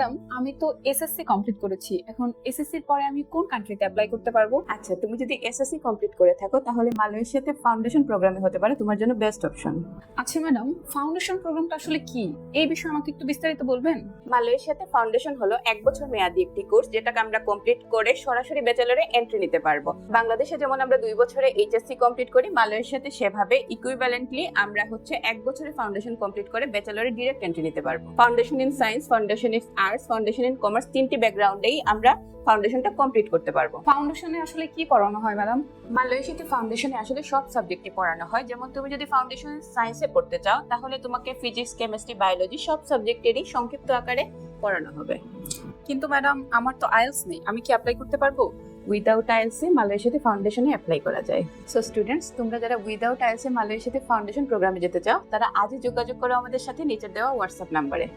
Madam, আমি তো SSC complete করেছি। এখন এসএসসির পরে আমি কোন কান্ট্রিতে অ্যাপ্লাই করতে পারবো? আচ্ছা, তুমি যদি এসএসসি কমপ্লিট করে থাকো তাহলে মালয়েশিয়াতে ফাউন্ডেশন প্রোগ্রামে হতে পারে তোমার জন্য বেস্ট অপশন। আচ্ছা ম্যাডাম, ফাউন্ডেশন প্রোগ্রামটা আসলে কি? এই বিষয়ে আমাকে একটু বিস্তারিত বলবেন? মালয়েশিয়াতে ফাউন্ডেশন হলো 1 বছর মেয়াদী একটি কোর্স, যেটাকে আমরা কমপ্লিট করে সরাসরি ব্যাচেলরে এন্ট্রি নিতে পারবো। বাংলাদেশে যেমন আমরা 2 বছরে এইচএসসি কমপ্লিট করি, মালয়েশিয়াতে সেভাবে ইকুইভ্যালেন্টলি আমরা 1 বছরে ফাউন্ডেশন কমপ্লিট করে ব্যাচেলরে ডিরেক্ট এন্ট্রি নিতে পারবো। Foundation in science, foundation in arts, foundation in commerce, 3টি ব্যাকগ্রাউন্ডেই আমরা ফাউন্ডেশনটা কমপ্লিট করতে পারবো। ফাউন্ডেশনে আসলে কি পড়ানো হয় ম্যাডাম? মালয়েশিয়াতে ফাউন্ডেশনে আসলে সব সাবজেক্টই পড়ানো হয়। যেমন তুমি যদি ফাউন্ডেশন সায়েন্সে পড়তে চাও তাহলে তোমাকে ফিজিক্স, কেমিস্ট্রি, বায়োলজি সব সাবজেক্টেরই সংক্ষিপ্ত আকারে পড়ানো হবে। কিন্তু ম্যাডাম, আমার তো আইএলটিএস নেই, আমি কি অ্যাপ্লাই করতে পারবো? উইদাউট আইএলসে মালয়েশিয়াতে ফাউন্ডেশনে অ্যাপ্লাই করা যায়। সো স্টুডেন্টস, তোমরা যারা উইদাউট আইএলসে মালয়েশিয়াতে ফাউন্ডেশন প্রোগ্রামে যেতে চাও তারা আজই যোগাযোগ করো আমাদের সাথে নিচে দেওয়া হোয়াটসঅ্যাপ নাম্বারে।